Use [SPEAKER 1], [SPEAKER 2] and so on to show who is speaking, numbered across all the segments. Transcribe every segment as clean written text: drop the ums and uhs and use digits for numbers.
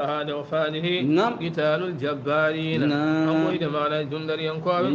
[SPEAKER 1] هذا وفاده
[SPEAKER 2] نعم
[SPEAKER 1] قتال الجبارين
[SPEAKER 2] نعم
[SPEAKER 1] أقويد معنى جندر ينقوم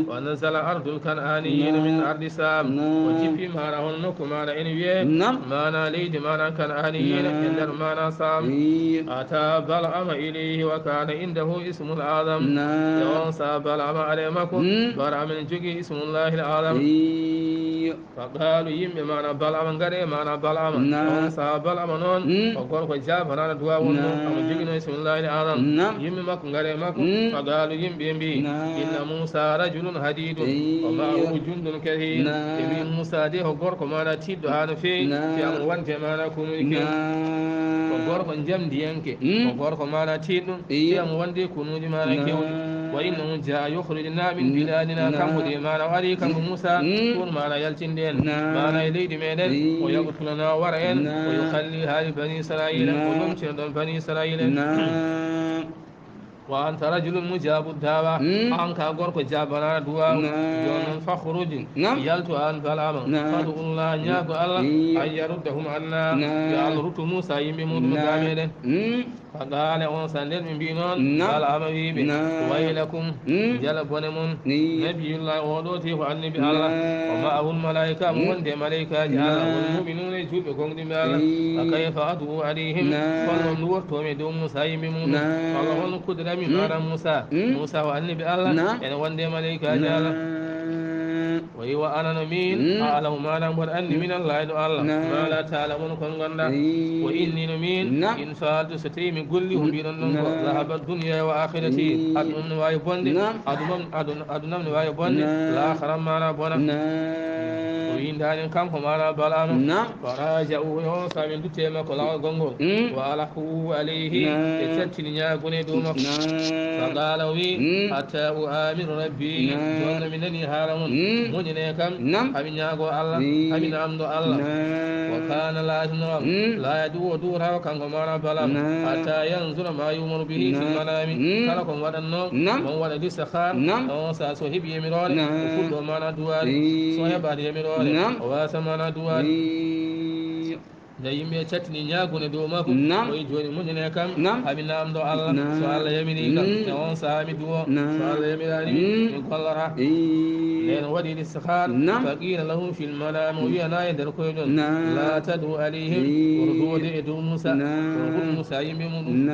[SPEAKER 1] ونزل أرض الكنعانيين من أرض سام وجفي معنى هنك معنى إنويه معنى ليد معنى كنعانيين يندر معنى سام أتى بلعم إليه وكان عنده اسم الأعظم يوانسى بلعم عليمكم برعم جوجي اسم الله الأعظم فقالوا يم معنى بلعم غري معنى بلعم يوانسى بلعم نون وقال فجاب هنا دواون أما جوجي اسم الله الأعظم يم مكم غري مكم فقالوا يم بيمبي إن موسى رجل حديد ومعه جند كثير يمين موسى دي وقال معنى تيد هذا في أموان معنى كنوكي وقال جم ديانك وقال معنى تيد في أموان دي كنوكي معنى كيوي وإنه جاء يخرجنا من بلادنا كم دي معنى علي كم موسى كون معنى يلتين دين معنى يليد ميدن ويقتلنا ورعين ويخلي هذه بني إسرائيل ويمشي بني إسرائيل وأنت رجل مجاب الدعوة أنك أقولك جابنا دعاء جون فخرج يلت أن كلام فادعوا الله نياك الله أن يردهم عنا يالرت موسى يمي مدامين فقال أنسان من بينون قال أمي ويلكم جلب ونمون نبي الله ودوتي وعني بالله ومعه الملائكة من دي ملائكة جعل والمؤمنون يجوبكم دماء فكيف أدعو عليهم فلهم نورتهم يدوم موسى يمي الله نكد من على موسى وعني بالله يعني وندي ملائكة جعل وهو أنا نمين أعلم ما نمر أني من الله الله ما لا تعلمون كنغندا وإني نمين إن فعلت ستري من كل هم بينهم ذهب الدنيا وآخرتي أدنم نواي بوندي أدنم نواي بوندي لا خرم ما نبونا وإن دانين كم كمانا بلام فراجعوا يوسى من دتيما كلا غنغو وألحوا عليه يتتنيا غني دوما فقال وي حتى أؤمن ربي جون منني هارمون مجني كم أمين ياغو الله أمين أمدو الله وكان لا ينرم لا يدو دورا وكان كمانا بلام حتى ينظر ما يؤمر به في المنام كلكم ودنو من ولد سخار وسا صهيب يمرون وكل ما ندوار صهيب يمرون واسمنا دوار da yimɓe cattini ñaagude dow makko oyi joni muñane kam hami namdo Allah so Allah yamini kam e on saha mi duwo so Allah yamirani mi gollata nden waɗi listihar faqila lahum fil manam o wiyana e nder koye ɗon la tadu alayhim oto duwode e dow Musa oto huɗ Musa yimɓe muɗum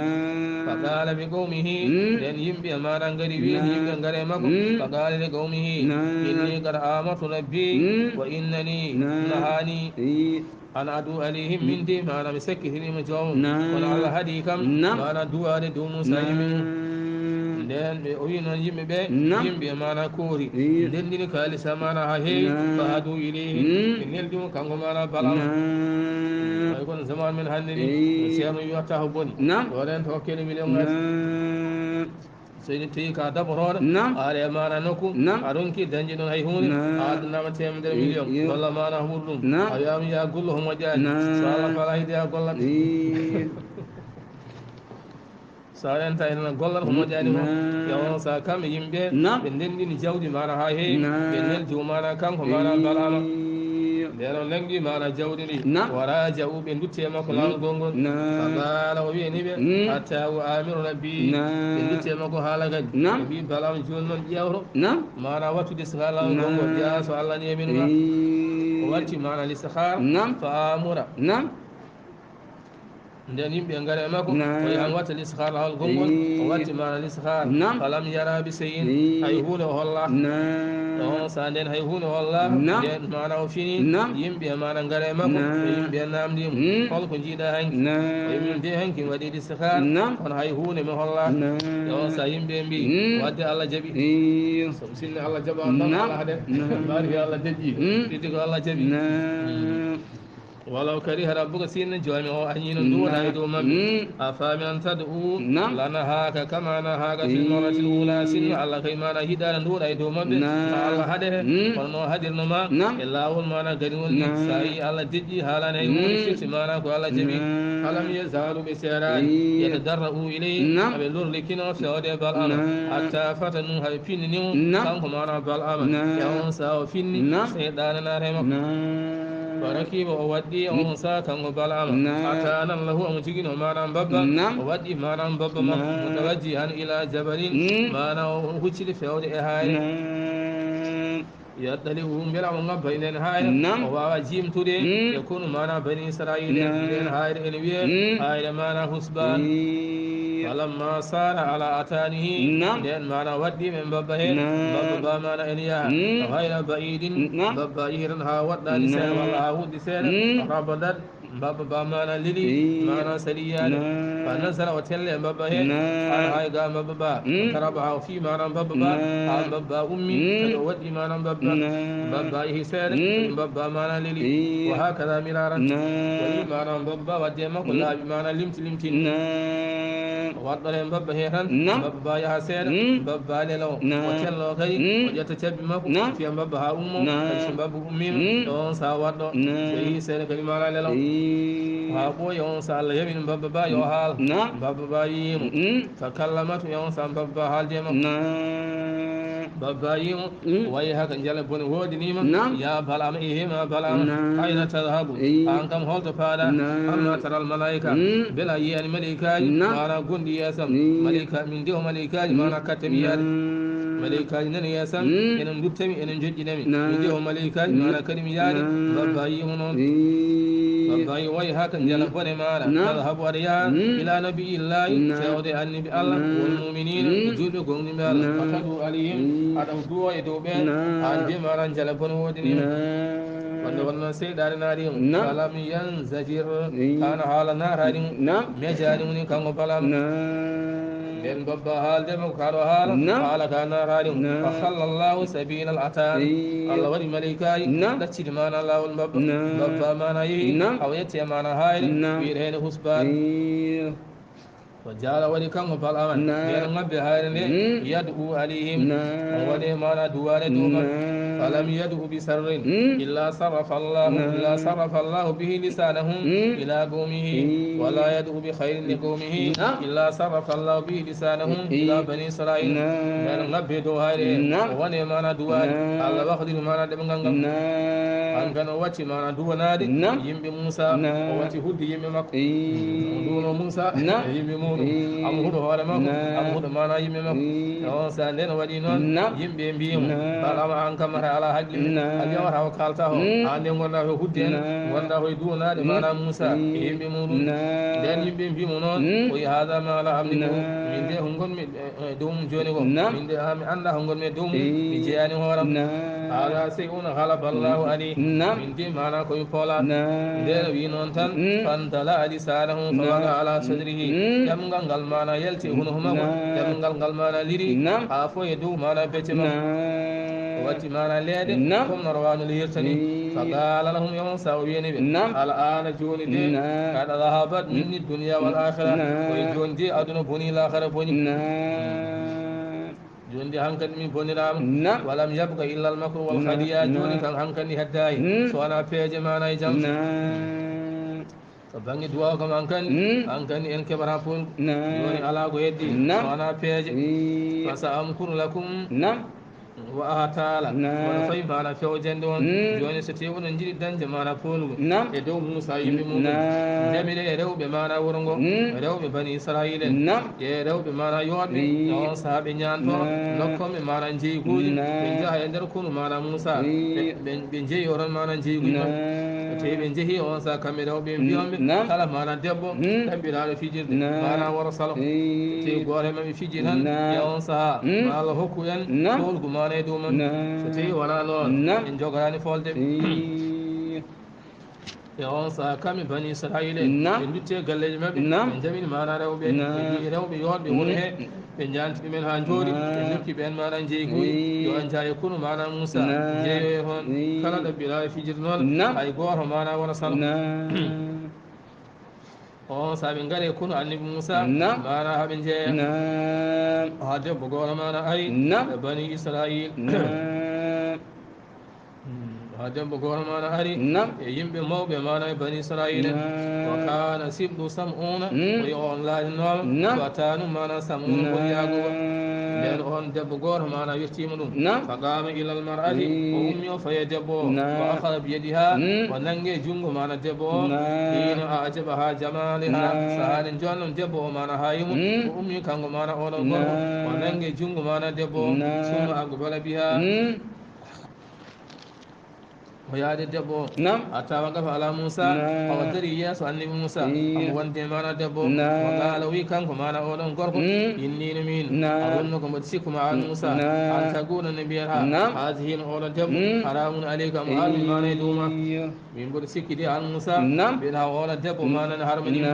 [SPEAKER 1] faqala bi qawmihi nden yimɓe maɗa ngari wiini yimɓe ngare makko faqala li qawmihi inni qad amatu rabbi wa innani nahani أنا أدعو عليهم من دي ما أنا مسكتني مجاوم ولا الله هدي كم ما أنا دعو على دوم سايمين nden ɓe o wino yimɓe ɓe yimɓe mana koori ndendini kalisa mana ha heewi fa hadu ilayhi ɓe neldimo kanko mana balama ay kono zaman men hannde ni ceerno wiwatta ko boni ɗoɗen to hokkene million ngaji seyni tawi ka daboroɗo aɗa e mana nokku a ronki dañƴi ɗon hay hunde a addunama temedere million golla mana huuɗo ɗum a wiyama ya gollo ho moƴƴani so Allah fala hide a gollat sa renta enen gollat ko moƴƴani ho yawon sa kamɓe yimɓe ɓe ndendini jawdi mana ha heewi ɓe neldi mana kanko mana balama ndeno lengi mana jawdi ndi wara jawu ɓe dutti e makko lawol gongol faqala o wiyani ɓe hatta o amiru rabbi ɓe dutti e makko haala kadi ɓe mbi balama joni noon ƴewto mana wattude sika lawol gongol ƴeewa so Allah ni yaminuma o watti mana listihar fa amura nden yimɓe ngari e makko o yahan watta listihar lawol gongol o watti mana listihar falam yara bi seyin hay hunde o holla on sa nden hay hunde holla nden mana o fini yimɓe mana ngari e makko e yimɓe namdimo holko jiiɗa hanki o yimin de hanki waɗi listihar kono hay hunde mi holla e on sa yimɓe mbi wadde Allah jaaɓi so sinno Allah jaaɓa on tan Allah haɗen mbaari ko Allah deƴƴi ɗiɗi ko Allah jaaɓi ولو كره ربك سين جوامع أهين دون أيدو مبي أفمن تدعو لنهاك كما نهاك في المرة الأولى سين الله كيما نهيدا دون أيدو مبي الله هده ونو هدر نما إلا أول ما نقرون ساي الله تجي حالا نيمون شفت ما نكو الله جميع ألم يزالوا بسيران يتدرؤوا إليه أبي لور لكنا في أودي بالأمر حتى فتنوا هاي فين نيو كانكم أنا بالأمر يوم ساو فين سيدان نارهم وركب وودي أنسا كان بلعم أتانا له أمجين ومانا بابا وودي مانا بابا متوجها إلى جبل مانا وهجل في أود إهاي يطلعهم بلعم بين هاي وهو جيم تودي يكون مانا بني إسرائيل بين هاي إنوية هاي مانا حسبان فلما صار على أتانه لأن مانا ودي من بابا بابا مانا إنيا غير بعيد بابا يهرنها ودى لسان والله ودي سان ربضت بابا مانا للي مانا سليان فنزل وتلي بابا قال هاي قام بابا تربع في مانا بابا قال بابا أمي ودي مانا بابا يهسان بابا مانا للي وهكذا مرارا ولي مانا بابا ودي ما كلها بمانا لمت وضل بابا هيران بابا يهسان بابا للو وتلو كي وجتتب مكو في بابا أمو كيش بابا أمي يون ساوردو في سير كلمة للو هابو يون سال يمين بابا يوهال بابا يم فكلمت يون سال بابا حال جيم بابا يم ويها كنجل بن هود نيم يا بلام إيهما بلام أين تذهب أنكم هولت فادا أما ترى الملائكة بلا ين ملائكة ما قندي يسم ملائكة من ديو ملائكة ما كتميات ملائكة نن يسم إنهم دبتمي إنهم جدنمي من ديو ملائكة ما كلميات بابا يمون بابا ويها كنجل بن مالا تذهب وريا إلى نبي الله سيودي النبي الله والمؤمنين جود قوم مالا فقدوا عليهم أدو دوا يدوبين عن جمارا جلبون ودنيم وأن سيدار ناريم فلم ينزجر كان حال نار هاريم مجارمني كان فلم لأن بابا حال دم كارو حال حال كان نار هاريم فخلى الله سبيل الأتان الله ولي ملكاي لتشيل مانا الله بابا مانا أو يتي مانا هاي بيرهن حسبان وجعل ولكم فالأمن بين نبي هارين يدعو عليهم ولي مانا دوال دوما فلم يدعو بسر إلا صرف الله به لسانهم إلى قومه ولا يدعو بخير لقومه إلا صرف الله به لسانهم إلى بني إسرائيل بين نبي دو هارين ولي مانا دوال الله وقدر مانا دمغنغم أنكن واتي مانا دوانادي يمبي موسى واتي هدي يمبي مكو دونو موسى يمبي مو am hudo hoore makko am hudo mana yimɓe makko on sa nden waɗi noon yimɓe mbiyamo balama an kamata ala haqqille ali wata o kalta ho an nde gonɗa ko hudde en gonɗa koye duwanade mana Moussa e yimɓe muɗum nden yimɓe mbimo noon koye hada ma ala amni ko min de ko gonmi dow mum joni ko min de mi anda ko gonmi dow mum mi jeeyani hooram hada sey on halaba allahu ali min de mana koye poola nden wi noon tan fantala ali sanahu fawaga ala sadrihi jamgal ngal mana yalti hono mako jamgal ngal mana liri ha fo e dow mana becce mako watti mana leede comme no rawano lirtani faqala lahum yawm sawiyani be ala ana joni de kada dhahabat minni dunya wal akhirah ko joni de aduna boni la akhirah boni jondi hankadi min bonirama walam yabqa illa al makru wal khadiya joni kan hankadi haddayi so wana peeje mana e jam bangi duwa kam ankani en keɓata pol joni ala ko heddi so wana peeje fasa amkuru lakum wa ahatala wona fayi mana fewjende on joni so tawi onon jiiɗi dañde mana polugo e dow Moussa yimɓe muɗum jamiɗe e rewɓe mana wuro ngo rewɓe bani Israila en e rewɓe mana yoɗɓe on saaha ɓe ñanto nokkonɓe mana jeyguji ɓe jaaha e nder kunu mana Moussa ɓe jeeyi oron mana jeyguji ma tawi ɓe jeehi on saaha kamɓe rewɓe mbiyonɓe kala mana debbo ɗaɓɓiraɗo fijirde mana woro salo tawi goto maɓe fiji tan e on saaha ma Allah hokku en tolgu mana e dow man so tawi wona noon en jogorani folde e on saaha kamɓe bani Israila ɓe dutte galleji maɓɓe ɓe jamini mana rewɓe rewɓe yoɗɓe woni he ɓe janti ɗumen ha jooɗi ɓe dokki ɓen mana jeyguji yo en jaa e kunu mana Moussa jeeyo e hon kala ɗaɓɓiraɗo fijirde noon hay goto mana wona salo on saaha ɓe gaari e kunu annabi Moussa mana haɓe jeeya ha debbo goto mana ari e bani Israil debbo goto mana ari e yimɓe mawɓe mana e bani israila wa kana sibdu sam'una o yo on laalinoma watanu mana sam'una boni yagowa nden on debbo goto mana yettima ɗum fa qama ila al mar'ati o ummi o faye debbo o wa akhada bi yadiha o nangue junggo mana debbo o hina a ajabaha jamaliha sahani jonnon debbo o mana ha yimu o ummi kanko mana oɗon gorko o nangue junggo mana debbo o summa aqbala biha o yaade debbo o hatta waqafa ala Musa o dari yeeso annabi Musa amo wonde mana debbo o qaala wi kanko mana oɗon gorko innino min a wonno ko mbaɗi sikkuma an Musa an taguna nabiyaha haasi hino oɗon debbo haramun aleyka mo harmi mana e duma min mboɗo sikkidi an Musa mbiɗa ha oɗon debbo mana ne harmanima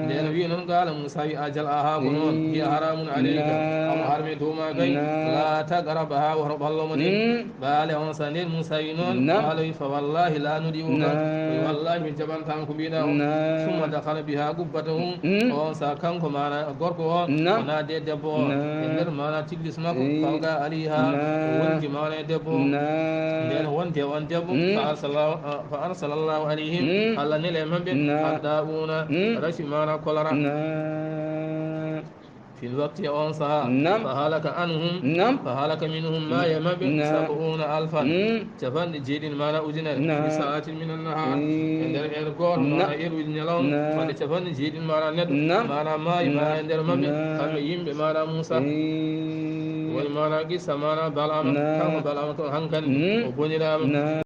[SPEAKER 1] nden wi noon qaala Musa wi a jal a ha ko noon hiya haramun aleyka amo harmi e duma kay la tagraba ha woto ɓallomo de baale on sa nden Musa wi noon fa wallahi la nudi'uka wallahi min jaɓantama ko mbiɗa o summa dakhala biha gubbatahu on sa kanko mana gorko o naade debbo o e nder mana tiglis makko fawga aliha o wonti mana e debbo nden wonde on debbo fa arsalallahu alayhim Allah nele mabɓe adda'una rafi mana kolara في الوقت أنصها فهلك عنهم فهلك منهم ما يمبئ 70,000 تفند جيد ما لا أجنر في ساعات من النهار عندر إرقور ما إروي النلون فد تفند جيد ما لا ند ما لا ما عندر مبئ هم يمبئ ما لا موسى والما لا قصة ما لا بلعم كم بلعم هنكن وبني